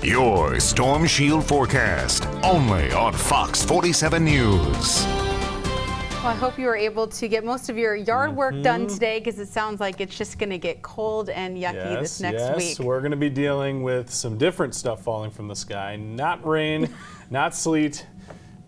Your Storm Shield forecast, only on Fox 47 News. Well, I hope you were able to get most of your yard work done today, because it sounds like it's just going to get cold and yucky this next week. We're going to be dealing with some different stuff falling from the sky. Not rain, not sleet,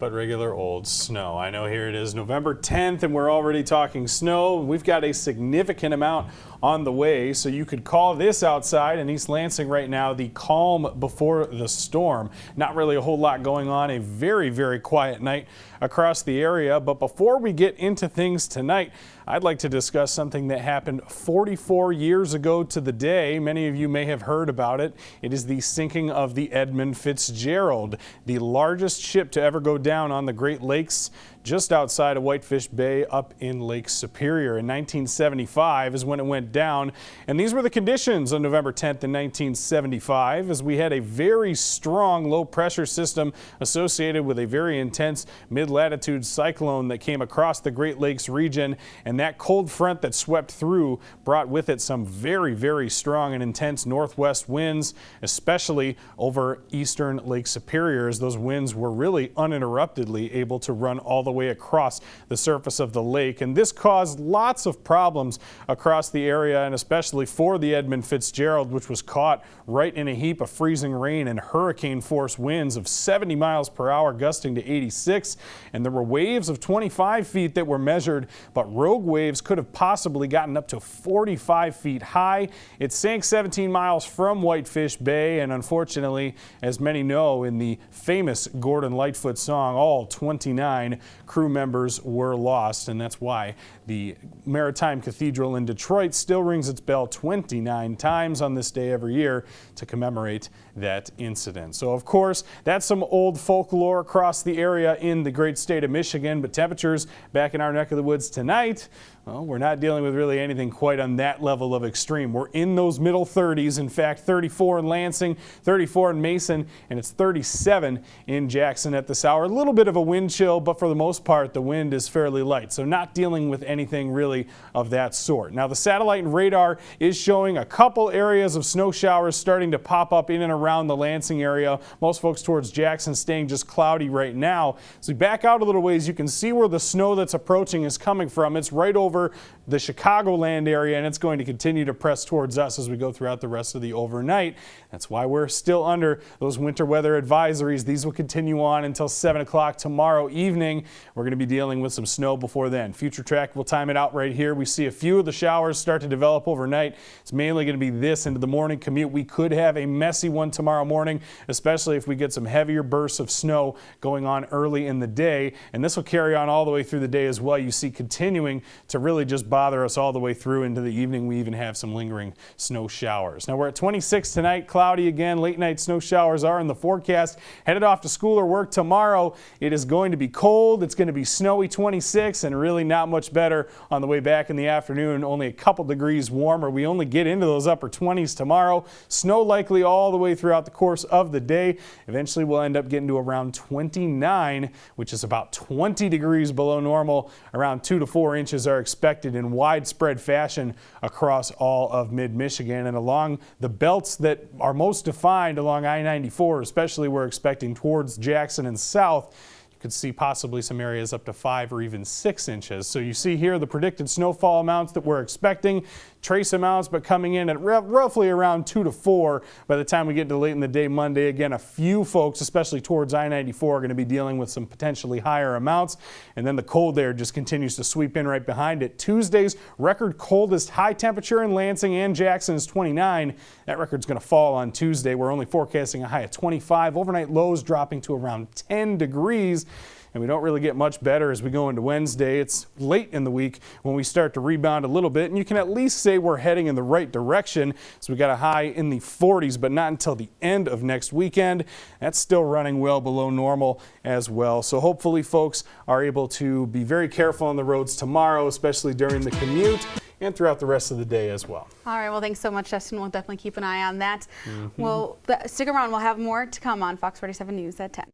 but regular old snow. I know here it is November 10th and we're already talking snow. We've got a significant amount on the way, so you could call this outside in East Lansing right now the calm before the storm. Not really a whole lot going on, a very, very quiet night across the area. But before we get into things tonight, I'd like to discuss something that happened 44 years ago to the day. Many of you may have heard about it. It is the sinking of the Edmund Fitzgerald, the largest ship to ever go down on the Great Lakes, just outside of Whitefish Bay up in Lake Superior. In 1975 is when it went down, and these were the conditions on November 10th in 1975, as we had a very strong low pressure system associated with a very intense mid-latitude cyclone that came across the Great Lakes region, and that cold front that swept through brought with it some very, very strong and intense northwest winds, especially over eastern Lake Superior, as those winds were really uninterruptedly able to run all the way across the surface of the lake. And this caused lots of problems across the area, and especially for the Edmund Fitzgerald, which was caught right in a heap of freezing rain and hurricane force winds of 70 miles per hour gusting to 86. And there were waves of 25 feet that were measured, but rogue waves could have possibly gotten up to 45 feet high. It sank 17 miles from Whitefish Bay, and unfortunately, as many know, in the famous Gordon Lightfoot song, all 29 crew members were lost, and that's why the Maritime Cathedral in Detroit still rings its bell 29 times on this day every year to commemorate that incident. So of course, that's some old folklore across the area in the great state of Michigan, but temperatures back in our neck of the woods tonight, well, we're not dealing with really anything quite on that level of extreme. We're in those middle 30s. In fact, 34 in Lansing, 34 in Mason, and it's 37 in Jackson at this hour. A little bit of a wind chill, but for the most part, the wind is fairly light. So not dealing with anything really of that sort. Now, the satellite and radar is showing a couple areas of snow showers starting to pop up in and around the Lansing area. Most folks towards Jackson staying just cloudy right now. As we back out a little ways, you can see where the snow that's approaching is coming from. It's right over the Chicagoland area, and it's going to continue to press towards us as we go throughout the rest of the overnight. That's why we're still under those winter weather advisories. These will continue on until 7 o'clock tomorrow evening. We're going to be dealing with some snow before then. Future Track will time it out right here. We see a few of the showers start to develop overnight. It's mainly going to be this into the morning commute. We could have a messy one tomorrow morning, especially if we get some heavier bursts of snow going on early in the day, and this will carry on all the way through the day as well. You see continuing to really just bother us all the way through into the evening. We even have some lingering snow showers. Now we're at 26 tonight, cloudy again. Late night snow showers are in the forecast. Headed off to school or work tomorrow. It is going to be cold. It's going to be snowy, 26, and really not much better on the way back in the afternoon. Only a couple degrees warmer. We only get into those upper 20s tomorrow. Snow likely all the way throughout the course of the day. Eventually we'll end up getting to around 29, which is about 20 degrees below normal. Around 2 to 4 inches are expected in widespread fashion across all of mid-Michigan, and along the belts that are most defined along I-94, especially we're expecting towards Jackson and south. You could see possibly some areas up to 5 or even 6 inches. So you see here the predicted snowfall amounts that we're expecting. Trace amounts, but coming in at roughly around 2 to 4 by the time we get to late in the day Monday. Again, a few folks, especially towards I-94, are going to be dealing with some potentially higher amounts. And then the cold air just continues to sweep in right behind it. Tuesday's record coldest high temperature in Lansing and Jackson is 29. That record's going to fall on Tuesday. We're only forecasting a high of 25. Overnight lows dropping to around 10 degrees. And we don't really get much better as we go into Wednesday. It's late in the week when we start to rebound a little bit, and you can at least say we're heading in the right direction. So we got a high in the 40s, but not until the end of next weekend. That's still running well below normal as well. So hopefully folks are able to be very careful on the roads tomorrow, especially during the commute and throughout the rest of the day as well. All right, well, thanks so much, Justin. We'll definitely keep an eye on that. Well, stick around. We'll have more to come on Fox 47 News at 10.